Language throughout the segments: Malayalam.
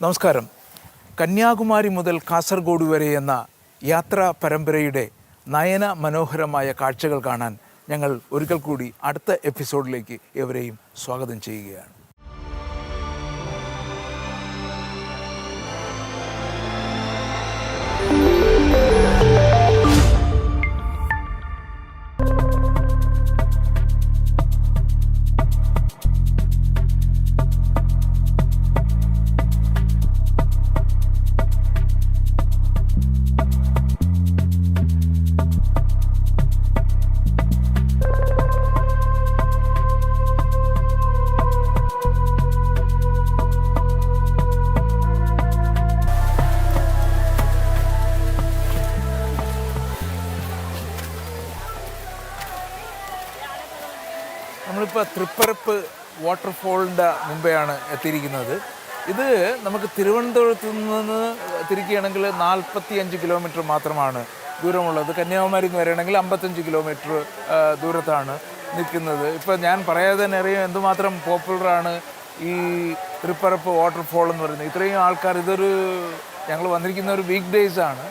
നമസ്കാരം. കന്യാകുമാരി മുതൽ കാസർഗോഡ് വരെ എന്ന യാത്രാ പരമ്പരയുടെ നയന മനോഹരമായ കാഴ്ചകൾ കാണാൻ ഞങ്ങൾ ഒരിക്കൽ കൂടി അടുത്ത എപ്പിസോഡിലേക്ക് എവരെയും സ്വാഗതം ചെയ്യുകയാണ്. നമ്മളിപ്പോൾ തൃപ്പരപ്പ് വാട്ടർഫോളിൻ്റെ മുമ്പെയാണ് എത്തിയിരിക്കുന്നത്. ഇത് നമുക്ക് തിരുവനന്തപുരത്ത് നിന്ന് തിരിക്കുകയാണെങ്കിൽ 45 കിലോമീറ്റർ മാത്രമാണ് ദൂരമുള്ളത്. കന്യാകുമാരി എന്ന് വരികയാണെങ്കിൽ 55 കിലോമീറ്റർ ദൂരത്താണ് നിൽക്കുന്നത്. ഇപ്പോൾ ഞാൻ പറയാതെ തന്നെ അറിയാം എന്തുമാത്രം പോപ്പുലറാണ് ഈ തൃപ്പരപ്പ് വാട്ടർഫോൾ എന്ന് പറയുന്നത്. ഇത്രയും ആൾക്കാർ, ഞങ്ങൾ വന്നിരിക്കുന്ന ഒരു വീക്ക് ഡേയ്സ് ആണ്.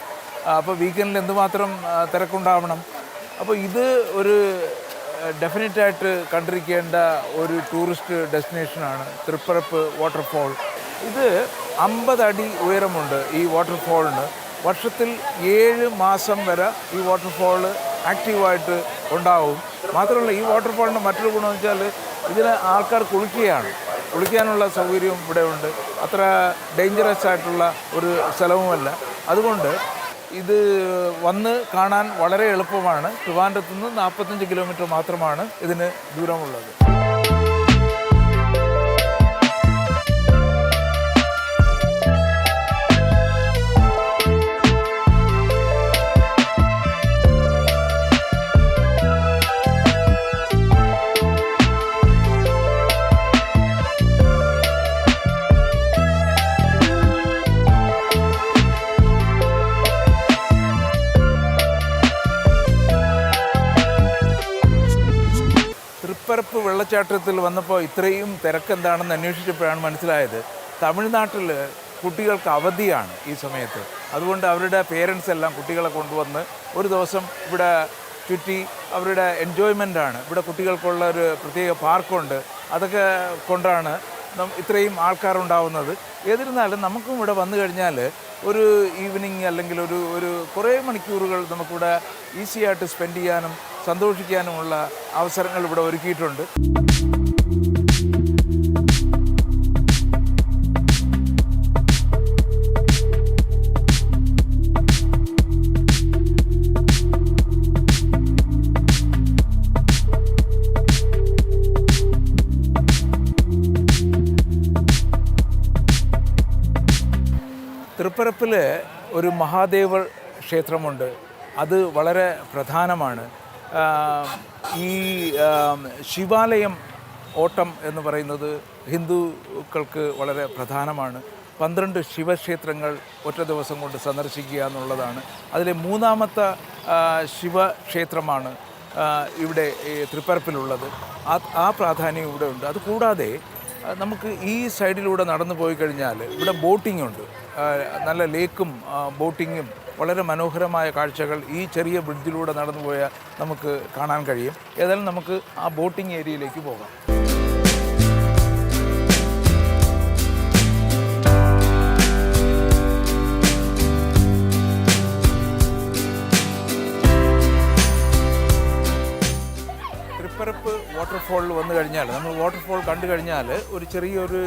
അപ്പോൾ വീക്കെൻഡിൽ എന്തുമാത്രം തിരക്കുണ്ടാവണം. അപ്പോൾ ഇത് ഒരു ഡെഫിനറ്റായിട്ട് കണ്ടിരിക്കേണ്ട ഒരു ടൂറിസ്റ്റ് ഡെസ്റ്റിനേഷനാണ് തൃപ്പരപ്പ് വാട്ടർഫോൾ. ഇത് 50 അടി ഉയരമുണ്ട് ഈ വാട്ടർഫോളിന്. വർഷത്തിൽ 7 മാസം വരെ ഈ വാട്ടർഫോൾ ആക്റ്റീവായിട്ട് ഉണ്ടാവും. മാത്രമല്ല, ഈ വാട്ടർഫോളിൻ്റെ മറ്റൊരു ഗുണമെന്ന് വെച്ചാൽ ഇതിന് ആൾക്കാർ കുളിക്കാനുള്ള സൗകര്യവും ഇവിടെ ഉണ്ട്. അത്ര ഡേഞ്ചറസ് ആയിട്ടുള്ള ഒരു സ്ഥലവുമല്ല. അതുകൊണ്ട് ഇത് വന്ന് കാണാൻ വളരെ എളുപ്പമാണ്. ട്രിവാൻഡ്രത്തു നിന്ന് 45 കിലോമീറ്റർ മാത്രമാണ് ഇതിന് ദൂരമുള്ളത്. തൃപ്പരപ്പ് വെള്ളച്ചാട്ടത്തിൽ വന്നപ്പോൾ ഇത്രയും തിരക്കെന്താണെന്ന് അന്വേഷിച്ചപ്പോഴാണ് മനസ്സിലായത്, തമിഴ്നാട്ടിൽ കുട്ടികൾക്ക് അവധിയാണ് ഈ സമയത്ത്. അതുകൊണ്ട് അവരുടെ പേരൻസ് എല്ലാം കുട്ടികളെ കൊണ്ടുവന്ന് ഒരു ദിവസം ഇവിടെ ചുറ്റി അവരുടെ എൻജോയ്മെൻ്റാണ്. ഇവിടെ കുട്ടികൾക്കുള്ള ഒരു പ്രത്യേക പാർക്കുണ്ട്. അതൊക്കെ കൊണ്ടാണ് ഇത്രയും ആൾക്കാരുണ്ടാവുന്നത്. ഏതിരുന്നാലും നമുക്കും ഇവിടെ വന്നു കഴിഞ്ഞാൽ ഒരു ഈവനിങ് അല്ലെങ്കിൽ ഒരു കുറേ മണിക്കൂറുകൾ നമുക്കിവിടെ ഈസി ആയിട്ട് സ്പെൻഡ് ചെയ്യാനും സന്തോഷിക്കാനുമുള്ള അവസരങ്ങൾ ഇവിടെ ഒരുക്കിയിട്ടുണ്ട്. തൃപ്പരപ്പിൽ ഒരു മഹാദേവ ക്ഷേത്രമുണ്ട്. അത് വളരെ പ്രധാനമാണ്. ഈ ശിവാലയം ഓട്ടം എന്ന് പറയുന്നത് ഹിന്ദുക്കൾക്ക് വളരെ പ്രധാനമാണ്. 12 ശിവക്ഷേത്രങ്ങൾ ഒറ്റ ദിവസം കൊണ്ട് സന്ദർശിക്കുക എന്നുള്ളതാണ്. അതിലെ 3ാമത്തെ ശിവക്ഷേത്രമാണ് ഇവിടെ തൃപ്പരപ്പിലുള്ളത്. ആ പ്രാധാന്യം ഇവിടെ ഉണ്ട്. അതുകൂടാതെ നമുക്ക് ഈ സൈഡിലൂടെ നടന്നു പോയി കഴിഞ്ഞാൽ ഇവിടെ ബോട്ടിംഗ് ഉണ്ട്. നല്ല ലേക്കും ബോട്ടിങ്ങും വളരെ മനോഹരമായ കാഴ്ചകൾ ഈ ചെറിയ ബ്രിഡ്ജിലൂടെ നടന്നു പോയാൽ നമുക്ക് കാണാൻ കഴിയും. ഏതായാലും നമുക്ക് ആ ബോട്ടിംഗ് ഏരിയയിലേക്ക് പോകാം. തൃപ്പരപ്പ് വാട്ടർഫോളിൽ വന്നു കഴിഞ്ഞാൽ, നമ്മൾ വാട്ടർഫോൾ കണ്ടു കഴിഞ്ഞാൽ ഒരു ചെറിയൊരു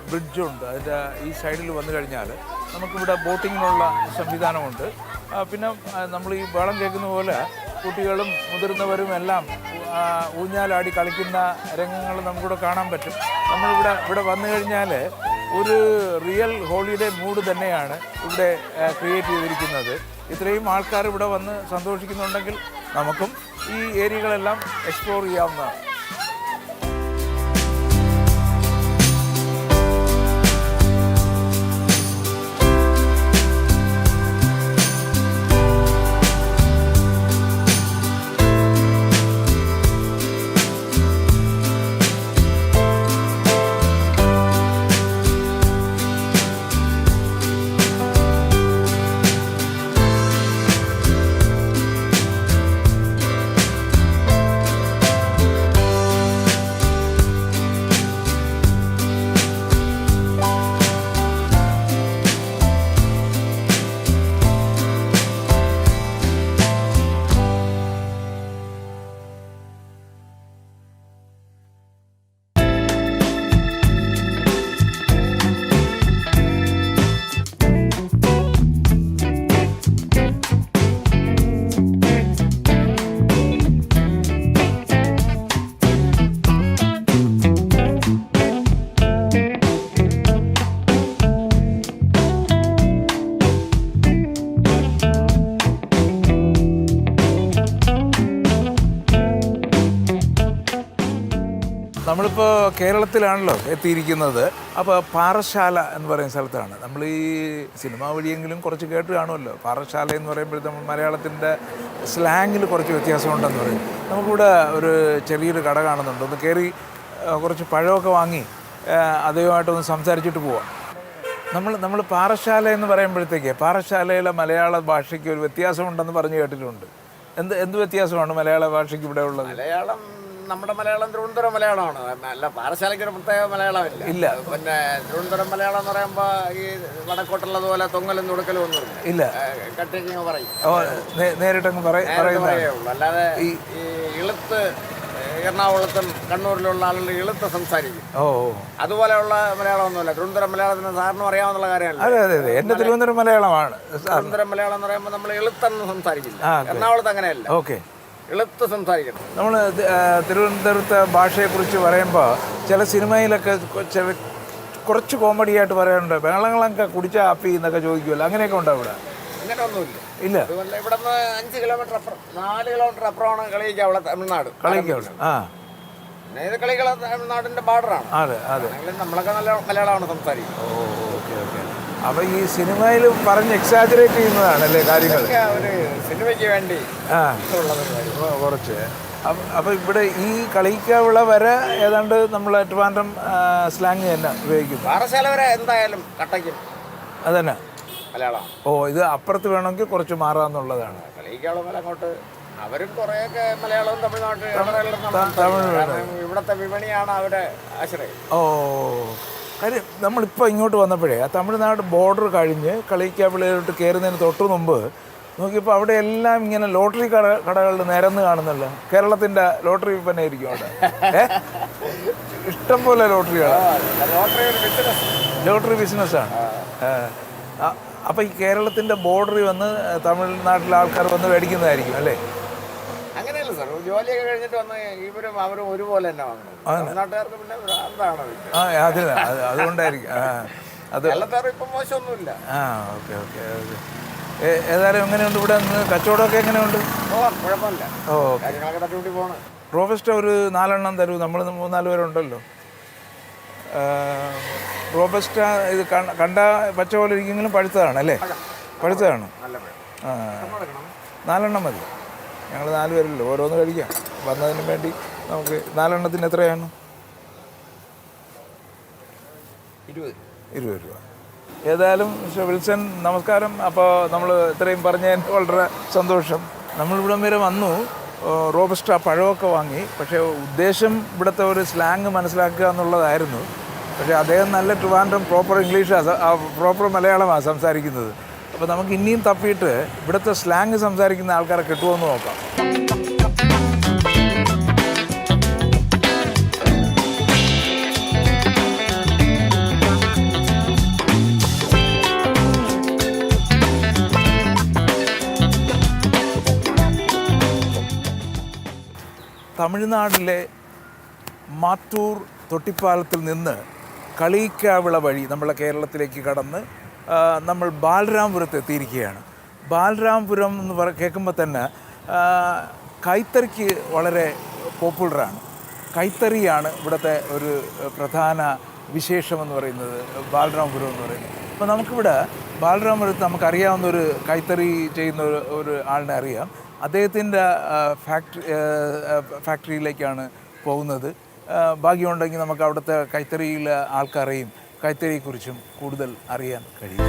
ബ്രിഡ്ജുണ്ട്. അതിൻ്റെ ഈ സൈഡിൽ വന്നു കഴിഞ്ഞാൽ നമുക്കിവിടെ ബോട്ടിങ്ങിനുള്ള സംവിധാനമുണ്ട്. പിന്നെ നമ്മൾ ഈ വെള്ളം കേൾക്കുന്ന പോലെ കുട്ടികളും മുതിർന്നവരും എല്ലാം ഊഞ്ഞാലാടി കളിക്കുന്ന രംഗങ്ങൾ നമുക്കിവിടെ കാണാൻ പറ്റും. ഇവിടെ വന്നു കഴിഞ്ഞാൽ ഒരു റിയൽ ഹോളിഡേ മൂഡ് തന്നെയാണ് ഇവിടെ ക്രിയേറ്റ് ചെയ്തിരിക്കുന്നത്. ഇത്രയും ആൾക്കാർ ഇവിടെ വന്ന് സന്തോഷിക്കുന്നുണ്ടെങ്കിൽ നമുക്കും ഈ ഏരിയകളെല്ലാം എക്സ്പ്ലോർ ചെയ്യാവുന്നതാണ്. നമ്മളിപ്പോൾ കേരളത്തിലാണല്ലോ എത്തിയിരിക്കുന്നത്. അപ്പോൾ പാറശാല എന്ന് പറയുന്ന സ്ഥലത്താണ്. നമ്മൾ ഈ സിനിമ വഴിയെങ്കിലും കുറച്ച് കേട്ട് കാണുമല്ലോ. പാറശാല എന്ന് പറയുമ്പോഴത്തെ മലയാളത്തിൻ്റെ സ്ലാങ്ങിൽ കുറച്ച് വ്യത്യാസമുണ്ടെന്ന് പറയും. നമുക്കിവിടെ ഒരു ചെറിയൊരു കട കാണുന്നുണ്ട്. ഒന്ന് കയറി കുറച്ച് പഴമൊക്കെ വാങ്ങി അദ്ദേഹമായിട്ടൊന്ന് സംസാരിച്ചിട്ട് പോവാം. നമ്മൾ പാറശാല എന്ന് പറയുമ്പോഴത്തേക്ക് പാറശാലയിലെ മലയാള ഭാഷയ്ക്ക് ഒരു വ്യത്യാസമുണ്ടെന്ന് പറഞ്ഞു കേട്ടിട്ടുണ്ട്. എന്ത് വ്യത്യാസമാണ് മലയാള ഭാഷയ്ക്ക് ഇവിടെ ഉള്ളത്? മലയാളം നമ്മുടെ മലയാളം തിരുവനന്തപുരം മലയാളമാണ്. അല്ല, പാറശാലയ്ക്ക് ഒരു പ്രത്യേക മലയാളമില്ല. ഇല്ല. പിന്നെ തിരുവനന്തപുരം മലയാളം എന്ന് പറയുമ്പോൾ ഈ വടക്കോട്ടുള്ളതുപോലെ തൊങ്ങലും തുടുക്കലും ഒന്നും ഇല്ല. കട്ടിങ് പറയും. നേരിട്ടങ്ങ് പറയുള്ളൂ. അല്ലാതെ ഈ ഇളുത്ത് എറണാകുളത്തും കണ്ണൂരിലുള്ള ആളുകൾ ഇളുത്ത് സംസാരിക്കും. അതുപോലെയുള്ള മലയാളമൊന്നുമില്ല. തിരുവനന്തപുരം മലയാളത്തിന് സാറിനും അറിയാവുന്ന കാര്യമല്ല. അതെ, എന്റെ തിരുവനന്തപുരം മലയാളമാണ്. തിരുവനന്തപുരം മലയാളം എന്ന് പറയുമ്പോൾ നമ്മൾ ഇളുത്തൊന്നും സംസാരിക്കില്ല. എറണാകുളത്ത് അങ്ങനെയല്ല. ഓക്കെ, എളുത്ത് സംസാരിക്കണം. നമ്മൾ തിരുവനന്തപുരത്തെ ഭാഷയെക്കുറിച്ച് പറയുമ്പോൾ ചില സിനിമയിലൊക്കെ കുറച്ച് കോമഡിയായിട്ട് പറയാറുണ്ട്. വെള്ളങ്ങളൊക്കെ കുടിച്ച ആപ്പി എന്നൊക്കെ ചോദിക്കുമല്ലോ, അങ്ങനെയൊക്കെ ഉണ്ടോ ഇവിടെ? അങ്ങനെ ഒന്നുമില്ല. ഇല്ല. ഇവിടെ നിന്ന് 5 കിലോമീറ്റർ അപ്പുറം 4 കിലോമീറ്റർ അപ്പുറമാണ് കളിക്കാവുള്ള തമിഴ്നാട്. കളിക്കാവുള്ള ഇത് കളികള തമിഴ്നാടിന്റെ ബാർഡറാണ്. നമ്മളൊക്കെ നല്ല മലയാളമാണ് സംസാരിക്കുന്നത്. അപ്പൊ ഈ സിനിമയിൽ പറഞ്ഞ് എക്സാജറേറ്റ് ചെയ്യുന്നതാണല്ലേ കാര്യങ്ങൾ? ഒരു സിനിമയ്ക്ക് വേണ്ടി കുറച്ച്. അപ്പൊ ഇവിടെ ഈ കളിക്കാവിള വരെ ഏതാണ്ട് നമ്മൾ ട്രിവാൻഡ്രം സ്ലാങ് തന്നെ ഉപയോഗിക്കും. പാറശാല വരെ എന്തായാലും കട്ടയ്ക്കും അതന്നെ മലയാളം. ഇത് അപ്പുറത്ത് വേണമെങ്കിൽ കുറച്ച് മാറാന്നുള്ളതാണ്. കളിക്കാവിള അങ്ങോട്ട് അവരും കുറേയൊക്കെ മലയാളവും തമിഴ്നാട്ടിൽ ഇവിടുത്തെ വിപണിയാണ് അവരുടെ ആശ്രയം. കാര്യം നമ്മളിപ്പോൾ ഇങ്ങോട്ട് വന്നപ്പോഴേ ആ തമിഴ്നാട് ബോർഡർ കഴിഞ്ഞ് കളിക്കാവിളയിലോട്ട് കയറുന്നതിന് തൊട്ട് മുമ്പ് നോക്കിയപ്പോൾ അവിടെ എല്ലാം ഇങ്ങനെ ലോട്ടറി കടകളിൽ നിരന്ന് കാണുന്നല്ലോ. കേരളത്തിൻ്റെ ലോട്ടറി വിൽപ്പന ആയിരിക്കും അവിടെ. ഇഷ്ടം പോലെ ലോട്ടറി ബിസിനസ്സാണ്. അപ്പോൾ ഈ കേരളത്തിൻ്റെ ബോർഡറിൽ വന്ന് തമിഴ്നാട്ടിലെ ആൾക്കാർ വന്ന് മേടിക്കുന്നതായിരിക്കും അല്ലേ? അങ്ങനെയല്ല സാർ, ജോലിയൊക്കെ കഴിഞ്ഞിട്ട് വന്ന് ഇവരും അവരും ഒരുപോലെ തന്നെ വാങ്ങുന്നത്. നാട്ടുകാർക്ക് പിന്നെ അതുകൊണ്ടായിരിക്കും. ഇപ്പം മോശമൊന്നുമില്ല. ഓക്കെ. ഏതായാലും എങ്ങനെയുണ്ട് ഇവിടെ കച്ചവടമൊക്കെ എങ്ങനെയുണ്ട്? കുഴപ്പമില്ല. കാര്യങ്ങളൊക്കെ തട്ടിമുട്ടി പോകണം. റോബസ്റ്റ ഒരു 4 എണ്ണം തരൂ. നമ്മൾ 3-4 പേരുണ്ടല്ലോ. റോബസ്റ്റ ഇത് കണ്ട പച്ച പോലെ ഇരിക്കെങ്കിലും പഴുത്തതാണ് അല്ലേ? പഴുത്തതാണ്. 4 എണ്ണം മതി. ഞങ്ങൾ 4 പേരല്ലോ, ഓരോന്ന് കഴിക്കാം. വന്നതിന് വേണ്ടി നമുക്ക് 4 എണ്ണത്തിന് എത്രയാണ്? 20 രൂപ. ഏതായാലും വിൽസൺ നമസ്കാരം. അപ്പോൾ നമ്മൾ ഇത്രയും പറഞ്ഞതിന് വളരെ സന്തോഷം. നമ്മളിവിടം വരെ വന്നു, റോബസ്റ്റ പഴമൊക്കെ വാങ്ങി. പക്ഷേ ഉദ്ദേശം ഇവിടുത്തെ ഒരു സ്ലാങ് മനസ്സിലാക്കുക എന്നുള്ളതായിരുന്നു. പക്ഷേ അദ്ദേഹം നല്ല ട്രിവാൻഡ്രം പ്രോപ്പർ ഇംഗ്ലീഷാണ്, പ്രോപ്പർ മലയാളമാണ് സംസാരിക്കുന്നത്. അപ്പോൾ നമുക്ക് ഇനിയും തപ്പിയിട്ട് ഇവിടുത്തെ സ്ലാങ് സംസാരിക്കുന്ന ആൾക്കാരെ കിട്ടുമോ എന്ന് നോക്കാം. തമിഴ്നാട്ടിലെ മാത്തൂർ തൊട്ടിപ്പാലത്തിൽ നിന്ന് കളിക്കാവിള വഴി നമ്മളെ കേരളത്തിലേക്ക് കടന്ന് നമ്മൾ ബാലരാമപുരത്ത് എത്തിയിരിക്കുകയാണ്. ബാലരാമപുരം എന്ന് കേൾക്കുമ്പോൾ തന്നെ കൈത്തറിക്ക് വളരെ പോപ്പുലറാണ്. കൈത്തറിയാണ് ഇവിടുത്തെ ഒരു പ്രധാന വിശേഷമെന്ന് പറയുന്നത്, ബാലരാമപുരം എന്ന് പറയുന്നത്. അപ്പോൾ നമുക്കിവിടെ ബാലരാമപുരത്ത് നമുക്കറിയാവുന്നൊരു കൈത്തറി ചെയ്യുന്ന ഒരു ആളിനെ അറിയാം. അദ്ദേഹത്തിൻ്റെ ഫാക്ടറിയിലേക്കാണ് പോകുന്നത്. ഭാഗ്യമുണ്ടെങ്കിൽ നമുക്ക് അവിടുത്തെ കൈത്തറിയിലെ ആൾക്കാരെയും കൈത്തറിയെക്കുറിച്ചും കൂടുതൽ അറിയാൻ കഴിയും.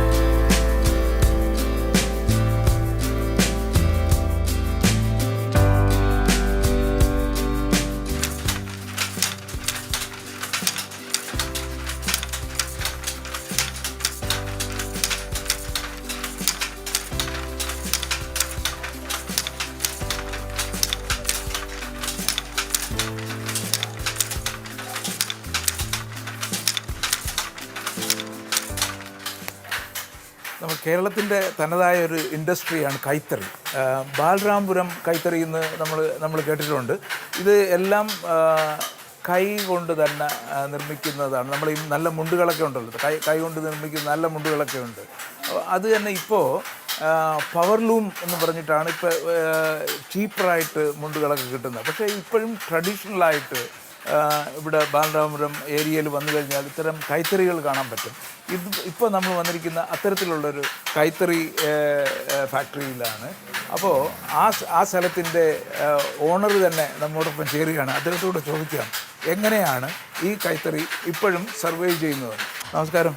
നമ്മൾ കേരളത്തിൻ്റെ തനതായ ഒരു ഇൻഡസ്ട്രിയാണ് കൈത്തറി. ബാലരാമപുരം കൈത്തറി എന്ന് നമ്മൾ കേട്ടിട്ടുണ്ട്. ഇത് എല്ലാം കൈ കൊണ്ട് തന്നെ നിർമ്മിക്കുന്നതാണ്. നമ്മൾ ഈ നല്ല മുണ്ടുകളൊക്കെ ഉണ്ടല്ലോ, കൈ കൊണ്ട് നിർമ്മിക്കുന്ന നല്ല മുണ്ടുകളൊക്കെ ഉണ്ട്. അത് തന്നെ ഇപ്പോൾ പവർലൂം എന്ന് പറഞ്ഞിട്ടാണ് ഇപ്പോൾ ചീപ്പറായിട്ട് മുണ്ടുകളൊക്കെ കിട്ടുന്നത്. പക്ഷേ ഇപ്പോഴും ട്രഡീഷണലായിട്ട് ഇവിടെ ബാലരാമപുരം ഏരിയയിൽ വന്നു കഴിഞ്ഞാൽ ഇത്തരം കൈത്തറികൾ കാണാൻ പറ്റും. ഇപ്പോൾ നമ്മൾ വന്നിരിക്കുന്ന അത്തരത്തിലുള്ളൊരു കൈത്തറി ഫാക്ടറിയിലാണ്. അപ്പോൾ ആ സ്ഥലത്തിൻ്റെ ഓണർ തന്നെ നമ്മോടൊപ്പം ചേരുകയാണ്. അദ്ദേഹത്തോട് ചോദിക്കാം എങ്ങനെയാണ് ഈ കൈത്തറി ഇപ്പോഴും സർവൈവ് ചെയ്യുന്നത്. നമസ്കാരം,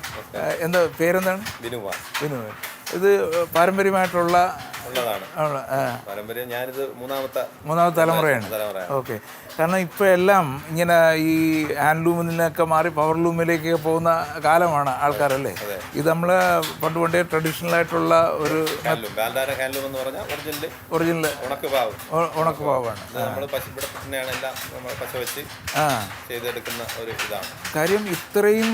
എന്താ പേരെന്താണ്? ബിനുവാൻ. ഇത് പാരമ്പര്യമായിട്ടുള്ള പാരമ്പര്യം. ഞാനിത് മൂന്നാമത്തെ തലമുറയാണ്. ഓക്കെ. കാരണം ഇപ്പോൾ എല്ലാം ഇങ്ങനെ ഈ ഹാൻഡ്ലൂമിനൊക്കെ മാറി പവർ ലൂമിലേക്ക് പോകുന്ന കാലമാണ് ആൾക്കാരല്ലേ. ഇത് നമ്മൾ പണ്ടേ ട്രഡീഷണൽ ആയിട്ടുള്ള ഒരു ഒറിജിനൽ ഉണക്ക് പാവാണ്. കാര്യം ഇത്രയും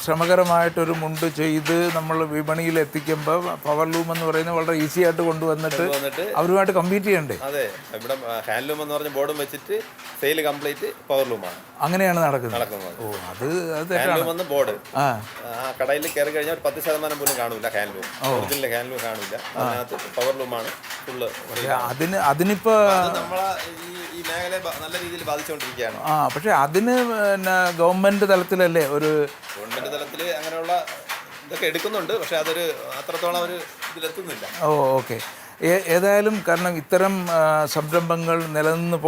ശ്രമകരമായിട്ടൊരു മുണ്ട് ചെയ്ത് നമ്മൾ വിപണിയിൽ എത്തിക്കുമ്പോൾ പവർ ലൂം എന്ന് പറയുന്നത് വളരെ ഈസി ആയിട്ട് കൊണ്ടുവന്നിട്ട് അവരുമായിട്ട് കമ്പീറ്റ് ചെയ്യണ്ടേ? അതെ, ഇവിടെ ഹാൻഡ്ലൂം എന്ന് പറഞ്ഞ ബോർഡും വെച്ചിട്ട് സെയിൽ കംപ്ലീറ്റ് പവർ ലൂമാണ്. അങ്ങനെയാണ് നടക്കുന്നത്. ഓ, ഹാൻഡ്ലൂം വന്ന് ബോർഡ് ആ കടയിൽ കയറി കഴിഞ്ഞാൽ ഒരു 10% പോലും കാണൂല ഹാൻഡ്ലൂം. ഒറിജിനൽ ഹാൻഡ്ലൂം കാണൂല. അതിനകത്ത് പവർ ലൂമാണ് ഫുള്ള്. അതിനിപ്പോ നമ്മളെ ഈ മേഖലയെ നല്ല രീതിയിൽ ബാധിച്ചുകൊണ്ടിരിക്കുകയാണ്. പക്ഷെ അതിന് പിന്നെ ഗവൺമെന്റ് തലത്തിലല്ലേ ഗവൺമെന്റ് തലത്തിൽ അങ്ങനെയുള്ള ഇതൊക്കെ എടുക്കുന്നുണ്ട്. പക്ഷെ അതൊരു അത്രത്തോളം ഒരു ഇതിലെത്തുന്നില്ല. ഓക്കെ. ഏതായാലും കാരണം ഇത്തരം സംരംഭങ്ങൾ നിലനിന്ന്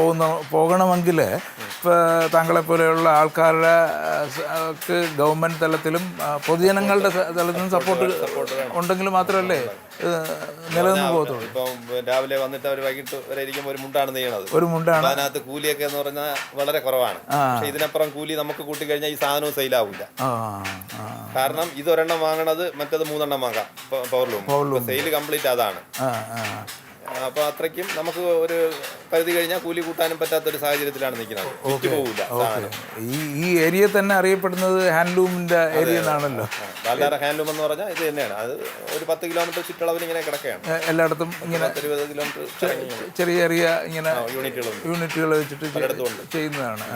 പോകണമെങ്കിൽ ഇപ്പോൾ താങ്കളെപ്പോലെയുള്ള ആൾക്കാരുടെ ഗവൺമെൻറ് തലത്തിലും പൊതുജനങ്ങളുടെ തലത്തിലും സപ്പോർട്ട് ഉണ്ടെങ്കിൽ മാത്രമല്ലേ നിലനിന്ന് പോകത്തുള്ളൂ. ഇപ്പം രാവിലെ വന്നിട്ട് അവർ വൈകിട്ട് വരെ ഇരിക്കുമ്പോൾ ഒരു മുണ്ടാണ് നെയ്യണത്. അതിനകത്ത് കൂലിയൊക്കെ എന്ന് പറഞ്ഞാൽ വളരെ കുറവാണ്. പക്ഷെ ഇതിനപ്പുറം കൂലി നമുക്ക് കൂട്ടിക്കഴിഞ്ഞാൽ ഈ സാധനവും സെയിലാവില്ല. കാരണം ഇതൊരെണ്ണം വാങ്ങണത് മറ്റത് 3 എണ്ണം വാങ്ങാം പവർലൂം. സെയിൽ കംപ്ലീറ്റ് അതാണ്. അപ്പൊ അത്രയ്ക്കും നമുക്ക് ഒരു പരിധി കഴിഞ്ഞാൽ കൂലി കൂട്ടാനും പറ്റാത്തൊരു സാഹചര്യത്തിലാണ് നിൽക്കുന്നത്. പോകില്ല. ഈ ഏരിയ തന്നെ അറിയപ്പെടുന്നത് ഹാൻഡ്ലൂമിന്റെ ഏരിയ എന്നാണല്ലോ. ബാലരാമ ഹാൻഡ്ലൂം എന്ന് പറഞ്ഞാൽ ഇത് തന്നെയാണ്. അത് ഒരു 10 കിലോമീറ്റർ ചുറ്റളവിൽ ഇങ്ങനെ കിടക്കുകയാണ്. എല്ലായിടത്തും ഇങ്ങനെ 20 കിലോമീറ്റർ ചെറിയ ചെറിയ ഇങ്ങനെ യൂണിറ്റുകൾ വെച്ചിട്ട് ചെയ്യുന്നതാണ്.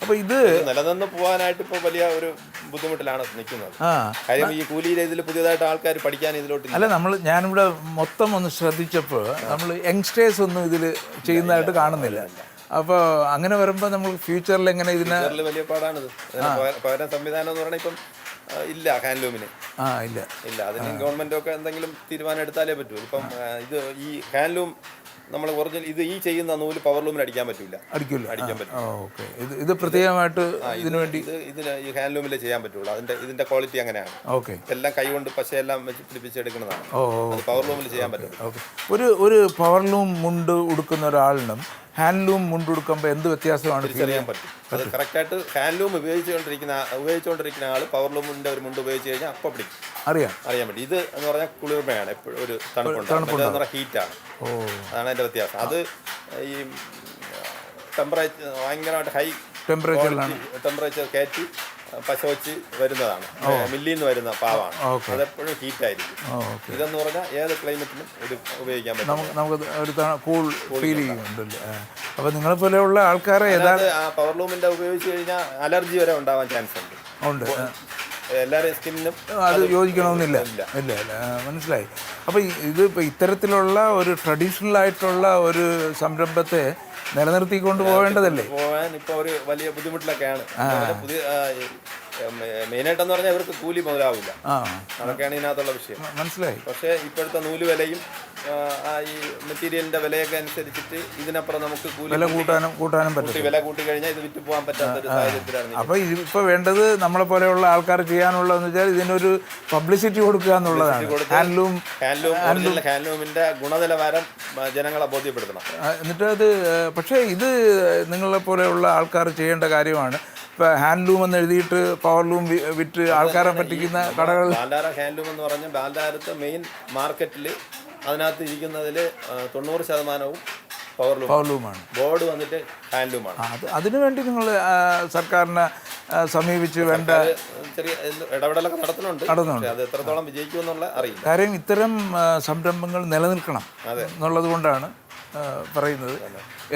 അപ്പൊ ഇത് നിലനിന്ന് പോകാനായിട്ട് ഇപ്പോൾ വലിയ ഒരു ബുദ്ധിമുട്ടിലാണ് നിൽക്കുന്നത്. കാര്യം ഈ കൂലിയിലെ ഇതിൽ പുതിയതായിട്ട് ആൾക്കാർ പഠിക്കാൻ ഇതിലോട്ട് അല്ല. ഞാനിവിടെ മൊത്തം ഒന്ന് ശ്രദ്ധിച്ചപ്പോൾ നമ്മൾ യങ്സ്റ്റേഴ്സ് ഒന്നും ഇതിൽ ചെയ്യുന്നതായിട്ട് കാണുന്നില്ല. അപ്പോൾ അങ്ങനെ വരുമ്പോൾ നമ്മൾ ഫ്യൂച്ചറിൽ എങ്ങനെ ഇതിന് വലിയ പാടാണിത്. പകരം സംവിധാനം എന്ന് പറഞ്ഞാൽ ഇപ്പം ഇല്ല ഹാൻഡ്ലൂമിന്. ഇല്ല. അതിന് ഗവൺമെന്റൊക്കെ എന്തെങ്കിലും തീരുമാനം എടുത്താലേ പറ്റൂ. ഇപ്പം ഇത് ഈ ഹാൻഡ്ലൂം നമ്മൾ ഒറിജിനൽ ഈ ചെയ്യുന്ന നൂല് പവർ ലൂമിന് അടിക്കാൻ പറ്റില്ല. അടിക്കാൻ പറ്റും. ഇത് പ്രത്യേകമായിട്ട് ഇതിനു വേണ്ടി ഇതിന് ഈ ഹാൻഡ്ലൂമിലേ ചെയ്യാൻ പറ്റുള്ളൂ. ഇതിന്റെ ക്വാളിറ്റി അങ്ങനെയാണ്. എല്ലാം കൈകൊണ്ട് പശയെല്ലാം വെച്ച് പിടിപ്പിച്ചെടുക്കുന്നതാണ്. പവർ ലൂമിൽ ചെയ്യാൻ പറ്റും. ഒരു പവർ ലൂം മുണ്ട് ഉടുക്കുന്ന ഒരാളിനും ഹാൻഡ്ലൂം മുണ്ട് ഉടുക്കുമ്പോൾ എന്ത് വ്യത്യാസമാണ് തിരിച്ചറിയാൻ പറ്റും. അത് കറക്റ്റായിട്ട് ഹാൻഡ്ലൂം ഉപയോഗിച്ചുകൊണ്ടിരിക്കുന്ന ആൾ പവർ ലൂമിന്റെ ഒരു മുണ്ട് ഉപയോഗിച്ച് കഴിഞ്ഞാൽ അപ്പോൾ അറിയാൻ പറ്റും. ഇത് എന്ന് പറഞ്ഞാൽ കുളിർമയാണ്, എപ്പോഴും ഒരു തണുപ്പുണ്ട്, ഹീറ്റാണ്. അതാണ് അതിന്റെ വ്യത്യാസം. അത് ഈ ടെമ്പറേച്ചർ ഭയങ്കരമായിട്ട് ഹൈ ടെമ്പറേച്ചർ കയറ്റി പശ വെച്ച് വരുന്നതാണ്. മില്ലിൽ നിന്ന് വരുന്ന പാവാണ്. അതെപ്പോഴും ഹീറ്റായിരിക്കും. ഇതെന്ന് പറഞ്ഞാൽ ഏത് ക്ലൈമറ്റിലും ഇത് ഉപയോഗിക്കാൻ പറ്റും. നമുക്ക് ഒരു കൂൾ ഫീൽ ചെയ്യുന്നുണ്ടല്ലോ. അപ്പോൾ നിങ്ങളെപ്പോലെയുള്ള ആൾക്കാരെ പവർ ലൂമിന്റെ ഉപയോഗിച്ച് കഴിഞ്ഞാൽ അലർജി വരെ ഉണ്ടാവാൻ ചാൻസ് ഉണ്ട്. എല്ലാവരുടെയും സ്കിന്നിനും അത് യോജിക്കണമെന്നില്ല. ഇല്ല. മനസ്സിലായി. അപ്പോൾ ഇതിപ്പോൾ ഇത്തരത്തിലുള്ള ഒരു ട്രഡീഷണൽ ആയിട്ടുള്ള ഒരു സംരംഭത്തെ നിലനിർത്തിക്കൊണ്ട് പോകേണ്ടതല്ലേ? പോകാൻ ഇപ്പോൾ ഒരു വലിയ ബുദ്ധിമുട്ടിലൊക്കെയാണ്. പുതിയ മെയിനായിട്ടെന്ന് പറഞ്ഞാൽ ഇവർക്ക് കൂലി മുതലാവില്ല. അതൊക്കെയാണ് ഇതിനകത്തുള്ള വിഷയം. മനസ്സിലായി. പക്ഷേ ഇപ്പോഴത്തെ നൂല് വിലയും ഈ മെറ്റീരിയലിന്റെ വിലയൊക്കെ അനുസരിച്ചിട്ട് ഇതിനപ്പുറം നമുക്ക് വില കൂട്ടാനും പറ്റും. വില കൂട്ടി കഴിഞ്ഞാൽ ഇത് വിറ്റ് പോകാൻ പറ്റാത്തൊരു സാഹചര്യത്തിലാണ്. അപ്പോൾ ഇതിപ്പോൾ വേണ്ടത് നമ്മളെ പോലെയുള്ള ആൾക്കാർ ചെയ്യാനുള്ളതെന്ന് വെച്ചാൽ ഇതിനൊരു പബ്ലിസിറ്റി കൊടുക്കുക എന്നുള്ളതാണ്. ഹാൻഡ്ലൂമിന്റെ ഗുണനിലവാരം ജനങ്ങളെ ബോധ്യപ്പെടുത്തണം. എന്നിട്ട് അത് പക്ഷേ ഇത് നിങ്ങളെ പോലെയുള്ള ആൾക്കാർ ചെയ്യേണ്ട കാര്യമാണ്. ഇപ്പോൾ ഹാൻഡ്ലൂം എന്ന് എഴുതിയിട്ട് പവർ ലൂം വിറ്റ് ആൾക്കാരെ പറ്റിക്കുന്ന കടകൾ. ബാലരാമ ഹാൻഡ്ലൂം എന്ന് പറഞ്ഞാൽ ബാലരാമത്തെ മെയിൻ മാർക്കറ്റിൽ അതിനകത്ത് ഇരിക്കുന്നതിൽ 90% പവർ ലൂമാണ്. ബോർഡ് വന്നിട്ട് ഹാൻഡ്ലൂമാണ്. അതിനുവേണ്ടി നിങ്ങൾ സർക്കാരിനെ സമീപിച്ച് വേണ്ട ചെറിയ ഇടപെടലൊക്കെ നടത്തുന്നുണ്ട്. അത് എത്രത്തോളം വിജയിക്കുമെന്നുള്ള അറിയില്ല. കാര്യം ഇത്തരം സംരംഭങ്ങൾ നിലനിൽക്കണം എന്നുള്ളത് കൊണ്ടാണ് പറയുന്നത്.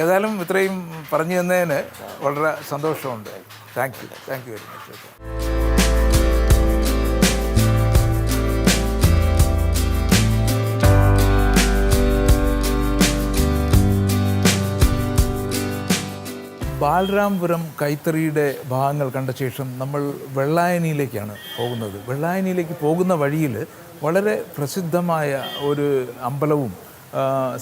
ഏതായാലും ഇത്രയും പറഞ്ഞു തന്നതിന് വളരെ സന്തോഷമുണ്ട്. Thank you very much. Balaramapuram കൈത്തറിയുടെ ഭാഗങ്ങൾ കണ്ട ശേഷം നമ്മൾ വെള്ളായണിയിലേക്കാണ് പോകുന്നത്. വെള്ളായണിയിലേക്ക് പോകുന്ന വഴിയിൽ വളരെ പ്രസിദ്ധമായ ഒരു അമ്പലവും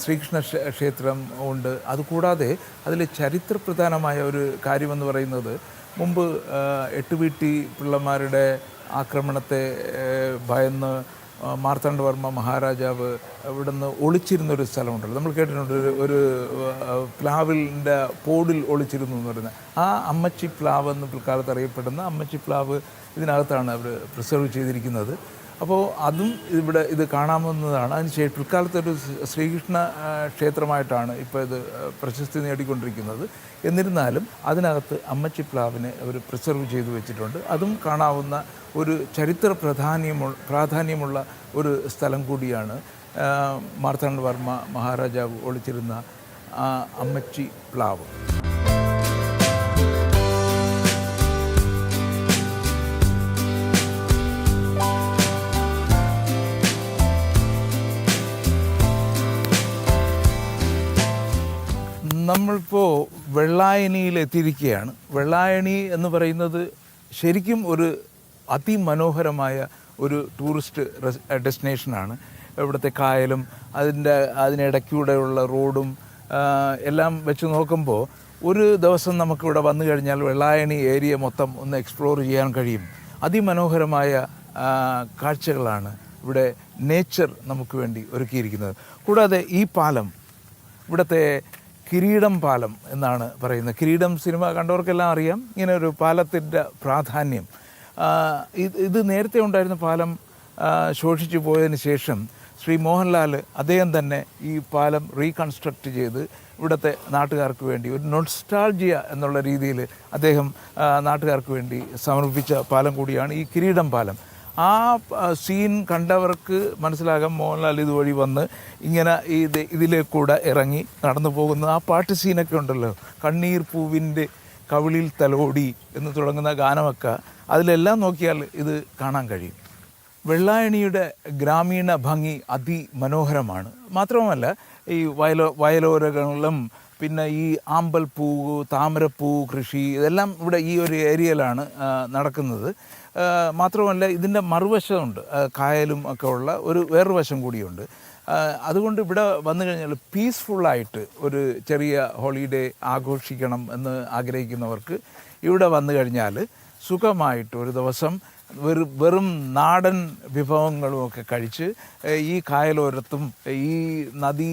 ശ്രീകൃഷ്ണ ക്ഷേത്രം ഉണ്ട്. അതുകൂടാതെ അതിൽ ചരിത്രപ്രധാനമായ ഒരു കാര്യമെന്ന് പറയുന്നത് മുമ്പ് എട്ടുവീട്ടി പിള്ളമാരുടെ ആക്രമണത്തെ ഭയന്ന് മാർത്താണ്ഡവർമ്മ മഹാരാജാവ് ഇവിടുന്ന് ഒളിച്ചിരുന്നൊരു സ്ഥലമുണ്ടല്ലോ, നമ്മൾ കേട്ടിട്ടുണ്ട്. ഒരു പ്ലാവിൻ്റെ പോടിൽ ഒളിച്ചിരുന്നു എന്ന് പറയുന്നത് ആ അമ്മച്ചി പ്ലാവ് എന്ന് പിൽക്കാലത്ത് അറിയപ്പെടുന്ന അമ്മച്ചി പ്ലാവ് ഇതിനകത്താണ് അവർ പ്രിസർവ് ചെയ്തിരിക്കുന്നത്. അപ്പോൾ അതും ഇത് കാണാവുന്നതാണ്. അതിന് പിൽക്കാലത്തൊരു ശ്രീകൃഷ്ണ ക്ഷേത്രമായിട്ടാണ് ഇപ്പോൾ ഇത് പ്രശസ്തി നേടിക്കൊണ്ടിരിക്കുന്നത്. എന്നിരുന്നാലും അതിനകത്ത് അമ്മച്ചി പ്ലാവിനെ അവർ പ്രിസർവ് ചെയ്തു വെച്ചിട്ടുണ്ട്. അതും കാണാവുന്ന ഒരു ചരിത്ര പ്രാധാന്യമുള്ള ഒരു സ്ഥലം കൂടിയാണ് മാർത്താണ്ഡവർമ്മ മഹാരാജാവ് ഒളിച്ചിരുന്ന അമ്മച്ചി പ്ലാവ്. നമ്മളിപ്പോൾ വെള്ളായണിയിൽ എത്തിയിരിക്കുകയാണ്. വെള്ളായണി എന്ന് പറയുന്നത് ശരിക്കും ഒരു അതിമനോഹരമായ ഒരു ടൂറിസ്റ്റ് ഡെസ്റ്റിനേഷനാണ്. ഇവിടുത്തെ കായലും അതിനിടയ്ക്കൂടെയുള്ള റോഡും എല്ലാം വെച്ച് നോക്കുമ്പോൾ ഒരു ദിവസം നമുക്കിവിടെ വന്നു കഴിഞ്ഞാൽ വെള്ളായണി ഏരിയ മൊത്തം ഒന്ന് എക്സ്പ്ലോർ ചെയ്യാൻ കഴിയും. അതിമനോഹരമായ കാഴ്ചകളാണ് ഇവിടെ നേച്ചർ നമുക്ക് വേണ്ടി ഒരുക്കിയിരിക്കുന്നത്. കൂടാതെ ഈ പാലം ഇവിടുത്തെ കിരീടം പാലം എന്നാണ് പറയുന്നത്. കിരീടം സിനിമ കണ്ടവർക്കെല്ലാം അറിയാം ഇങ്ങനെ ഒരു പാലത്തിൻ്റെ പ്രാധാന്യം. ഇത് നേരത്തെ ഉണ്ടായിരുന്ന പാലം ശോഷിച്ചു പോയതിന് ശേഷം ശ്രീ മോഹൻലാൽ അദ്ദേഹം തന്നെ ഈ പാലം റീകൺസ്ട്രക്റ്റ് ചെയ്ത് ഇവിടുത്തെ നാട്ടുകാർക്ക് വേണ്ടി ഒരു നൊസ്റ്റാൾജിയ എന്നുള്ള രീതിയിൽ അദ്ദേഹം നാട്ടുകാർക്ക് വേണ്ടി സമർപ്പിച്ച പാലം കൂടിയാണ് ഈ കിരീടം പാലം. ആ സീൻ കണ്ടവർക്ക് മനസ്സിലാകാം മോഹൻലാൽ ഇതുവഴി വന്ന് ഇങ്ങനെ ഇതിലേക്കൂടെ ഇറങ്ങി നടന്നു പോകുന്ന ആ പാട്ട് സീനൊക്കെ ഉണ്ടല്ലോ, കണ്ണീർ പൂവിൻ്റെ കവിളിൽ തലോടി എന്ന് തുടങ്ങുന്ന ഗാനമൊക്കെ അതിലെല്ലാം നോക്കിയാൽ ഇത് കാണാൻ കഴിയും. വെള്ളായണിയുടെ ഗ്രാമീണ ഭംഗി അതിമനോഹരമാണ്. മാത്രവുമല്ല ഈ വയലോരങ്ങളിലും പിന്നെ ഈ ആമ്പൽപ്പൂ താമരപ്പൂ കൃഷി ഇതെല്ലാം ഇവിടെ ഈ ഒരു ഏരിയയിലാണ് നടക്കുന്നത്. മാത്രമല്ല ഇതിൻ്റെ മറുവശമുണ്ട്, കായലും ഒക്കെ ഉള്ള വേറൊരു വശം കൂടിയുണ്ട്. അതുകൊണ്ട് ഇവിടെ വന്നു കഴിഞ്ഞാൽ പീസ്ഫുള്ളായിട്ട് ഒരു ചെറിയ ഹോളിഡേ ആഘോഷിക്കണം എന്ന് ആഗ്രഹിക്കുന്നവർക്ക് ഇവിടെ വന്നു കഴിഞ്ഞാൽ സുഖമായിട്ട് ഒരു ദിവസം വെറും നാടൻ വിഭവങ്ങളുമൊക്കെ കഴിച്ച് ഈ കായലോരത്തും ഈ നദീ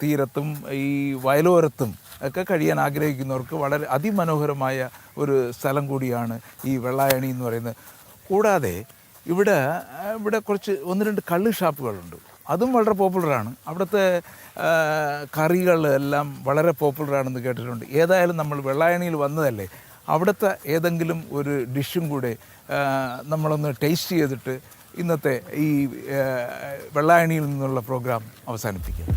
തീരത്തും ഈ വയലോരത്തും ഒക്കെ കഴിയാൻ ആഗ്രഹിക്കുന്നവർക്ക് വളരെ അതിമനോഹരമായ ഒരു സ്ഥലം കൂടിയാണ് ഈ വെള്ളായണി എന്ന് പറയുന്നത്. കൂടാതെ ഇവിടെ കുറച്ച് 1-2 കള്ള് ഷാപ്പുകളുണ്ട്, അതും വളരെ പോപ്പുലറാണ്. അവിടുത്തെ കറികൾ എല്ലാം വളരെ പോപ്പുലറാണെന്ന് കേട്ടിട്ടുണ്ട്. ഏതായാലും നമ്മൾ വെള്ളായണിയിൽ വന്നതല്ലേ, അവിടുത്തെ ഏതെങ്കിലും ഒരു ഡിഷും കൂടെ നമ്മളൊന്ന് ടേസ്റ്റ് ചെയ്തിട്ട് ഇന്നത്തെ ഈ വെള്ളായണിയിൽ നിന്നുള്ള പ്രോഗ്രാം അവസാനിപ്പിക്കുക.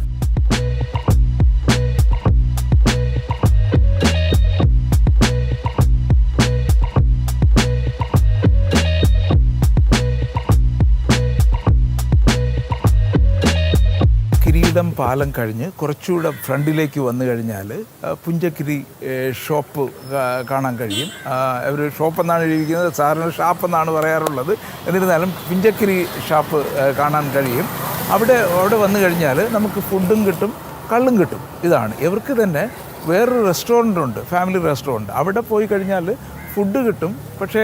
കിരീടം പാലം കഴിഞ്ഞ് കുറച്ചുകൂടെ ഫ്രണ്ടിലേക്ക് വന്നു കഴിഞ്ഞാൽ പുഞ്ചക്കിരി ഷോപ്പ് കാണാൻ കഴിയും. ഒരു ഷോപ്പ് എന്നാണ് എഴുതിയിരിക്കുന്നത്, സാറിന് ഷാപ്പ് എന്നാണ് പറയാറുള്ളത്. എന്നിരുന്നാലും പുഞ്ചക്കിരി ഷാപ്പ് കാണാൻ കഴിയും. അവിടെ വന്നു കഴിഞ്ഞാൽ നമുക്ക് ഫുഡും കിട്ടും കള്ളും കിട്ടും. ഇതാണ് ഇവർക്ക് തന്നെ വേറൊരു റെസ്റ്റോറൻ്റ് ഉണ്ട്, ഫാമിലി റെസ്റ്റോറൻറ്റ്. അവിടെ പോയി കഴിഞ്ഞാൽ ഫുഡ് കിട്ടും, പക്ഷേ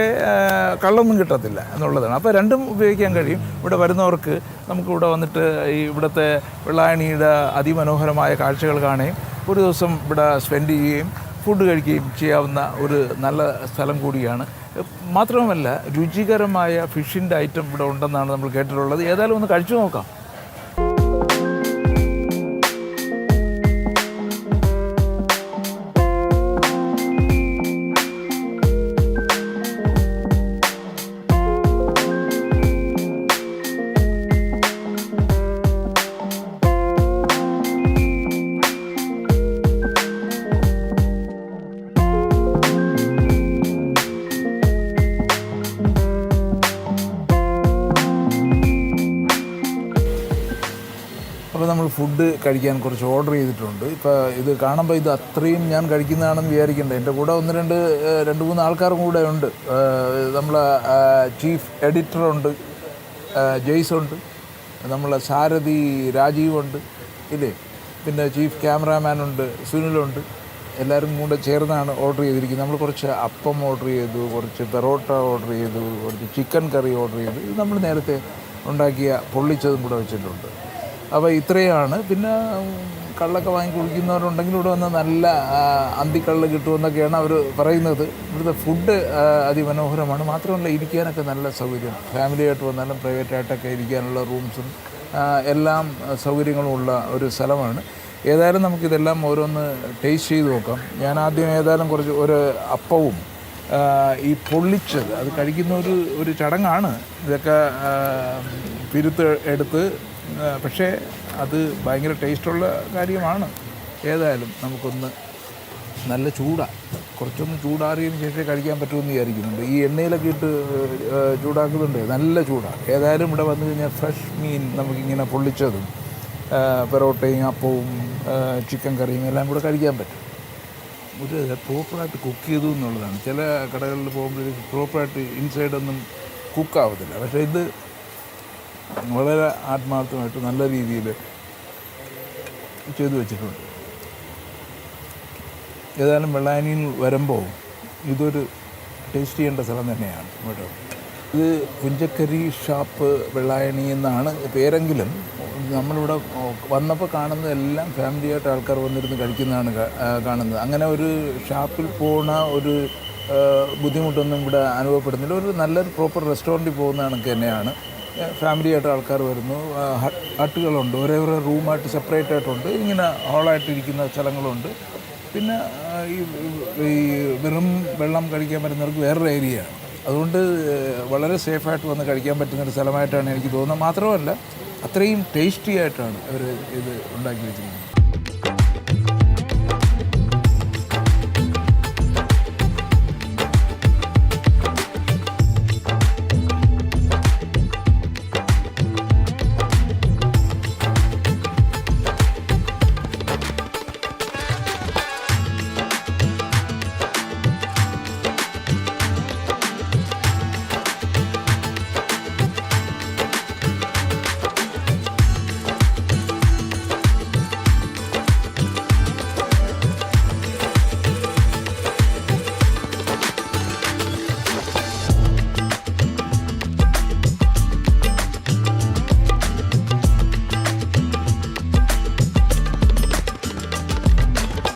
കള്ളൊന്നും കിട്ടത്തില്ല എന്നുള്ളതാണ്. അപ്പോൾ രണ്ടും ഉപയോഗിക്കാൻ കഴിയും. ഇവിടെ വരുന്നവർക്ക് നമുക്കിവിടെ വന്നിട്ട് ഇവിടുത്തെ വെള്ളായണിയുടെ അതിമനോഹരമായ കാഴ്ചകൾ കാണുകയും ഒരു ദിവസം ഇവിടെ സ്പെൻഡ് ചെയ്യുകയും ഫുഡ് കഴിക്കുകയും ചെയ്യാവുന്ന ഒരു നല്ല സ്ഥലം കൂടിയാണ്. മാത്രവുമല്ല രുചികരമായ ഫിഷിൻ്റെ ഐറ്റം ഇവിടെ ഉണ്ടെന്നാണ് നമ്മൾ കേട്ടിട്ടുള്ളത്. ഏതായാലും ഒന്ന് കഴിച്ചു നോക്കാം. നമ്മൾ ഫുഡ് കഴിക്കാൻ കുറച്ച് ഓർഡർ ചെയ്തിട്ടുണ്ട്. ഇപ്പോൾ ഇത് കാണുമ്പോൾ ഇത് അത്രയും ഞാൻ കഴിക്കുന്നതാണെന്ന് വിചാരിക്കേണ്ട. എൻ്റെ കൂടെ രണ്ട് മൂന്ന് ആൾക്കാരും കൂടെ ഉണ്ട്. നമ്മളെ ചീഫ് എഡിറ്ററുണ്ട്, ജെയ്സുണ്ട്, നമ്മളെ സാരഥി രാജീവുണ്ട്, ഇല്ലേ, പിന്നെ ചീഫ് ക്യാമറാമാനുണ്ട്, സുനിലുണ്ട്. എല്ലാവരും കൂടെ ചേർന്നാണ് ഓർഡർ ചെയ്തിരിക്കുന്നത്. നമ്മൾ കുറച്ച് അപ്പം ഓർഡർ ചെയ്തു, കുറച്ച് പെറോട്ട ഓർഡർ ചെയ്തു, കുറച്ച് ചിക്കൻ കറി ഓർഡർ ചെയ്തു. ഇത് നമ്മൾ നേരത്തെ ഉണ്ടാക്കിയ പൊള്ളിച്ചതും കൂടെ വെച്ചിട്ടുണ്ട്. അപ്പോൾ ഇത്രയാണ്. പിന്നെ കള്ളൊക്കെ വാങ്ങി കുടിക്കുന്നവരുണ്ടെങ്കിൽ ഇവിടെ വന്ന് നല്ല അന്തിക്കള്ള് കിട്ടുമെന്നൊക്കെയാണ് അവർ പറയുന്നത്. ഇവിടുത്തെ ഫുഡ് അതിമനോഹരമാണ്. മാത്രമല്ല ഇരിക്കാനൊക്കെ നല്ല സൗകര്യം. ഫാമിലിയായിട്ട് വന്നാലും പ്രൈവറ്റായിട്ടൊക്കെ ഇരിക്കാനുള്ള റൂംസും എല്ലാം സൗകര്യങ്ങളും ഉള്ള ഒരു സ്ഥലമാണ്. ഏതായാലും നമുക്കിതെല്ലാം ഓരോന്ന് ടേസ്റ്റ് ചെയ്ത് നോക്കാം. ഞാൻ ആദ്യം ഏതായാലും ഒരു അപ്പവും ഈ പൊള്ളിച്ചത് അത് കഴിക്കുന്ന ഒരു ചടങ്ങാണ്. ഇതൊക്കെ പിരുത്ത് എടുത്ത്, പക്ഷേ അത് ഭയങ്കര ടേസ്റ്റുള്ള കാര്യമാണ്. ഏതായാലും നമുക്കൊന്ന് നല്ല കുറച്ചൊന്ന് ചൂടാറിയതിന് ശേഷം കഴിക്കാൻ പറ്റുമെന്ന് വിചാരിക്കുന്നുണ്ട്. ഈ എണ്ണയിലൊക്കെ ഇട്ട് ചൂടാക്കുന്നുണ്ട്, നല്ല ചൂടാണ്. ഏതായാലും ഇവിടെ വന്നു കഴിഞ്ഞാൽ ഫ്രഷ് മീൻ നമുക്കിങ്ങനെ പൊള്ളിച്ചതും പെറോട്ടയും അപ്പവും ചിക്കൻ കറിയും എല്ലാം കൂടെ കഴിക്കാൻ പറ്റും. ഒരു പ്രോപ്പറായിട്ട് കുക്ക് ചെയ്തു എന്നുള്ളതാണ്. ചില കടകളിൽ പോകുമ്പോഴേക്കും പ്രോപ്പറായിട്ട് ഇൻസൈഡൊന്നും കുക്കാവത്തില്ല. പക്ഷേ ഇത് വളരെ ആത്മാർത്ഥമായിട്ട് നല്ല രീതിയിൽ ചെയ്തു വെച്ചിട്ടുണ്ട്. ഏതായാലും വെള്ളായണിയിൽ വരുമ്പോൾ ഇതൊരു ടേസ്റ്റ് ചെയ്യേണ്ട സ്ഥലം തന്നെയാണ് കേട്ടോ. ഇത് പുഞ്ചക്കരി ഷാപ്പ് വെള്ളായണി എന്നാണ് പേരെങ്കിലും നമ്മളിവിടെ വന്നപ്പോൾ കാണുന്നത് എല്ലാം ഫാമിലിയായിട്ട് ആൾക്കാർ വന്നിരുന്ന് കഴിക്കുന്നതാണ് കാണുന്നത്. അങ്ങനെ ഒരു ഷാപ്പിൽ പോകുന്ന ഒരു ബുദ്ധിമുട്ടൊന്നും ഇവിടെ അനുഭവപ്പെടുന്നില്ല. ഒരു നല്ലൊരു പ്രോപ്പർ റെസ്റ്റോറൻറ്റിൽ പോകുന്ന കണക്ക് തന്നെയാണ്. ഫാമിലിയായിട്ട് ആൾക്കാർ വരുന്നു. ഹട്ടുകളുണ്ട്, ഓരോ റൂമായിട്ട് സെപ്പറേറ്റ് ആയിട്ടുണ്ട്. ഇങ്ങനെ ഹോളായിട്ടിരിക്കുന്ന സ്ഥലങ്ങളുണ്ട്. പിന്നെ ഈ വെറും വെള്ളം കഴിക്കാൻ പറ്റുന്നവർക്ക് വേറൊരു ഏരിയയാണ്. അതുകൊണ്ട് വളരെ സേഫായിട്ട് വന്ന് കഴിക്കാൻ പറ്റുന്നൊരു സ്ഥലമായിട്ടാണ് എനിക്ക് തോന്നുന്നത്. മാത്രമല്ല അത്രയും ടേസ്റ്റി ആയിട്ടാണ് അവർ ഇത് ഉണ്ടാക്കി വെച്ചിരിക്കുന്നത്.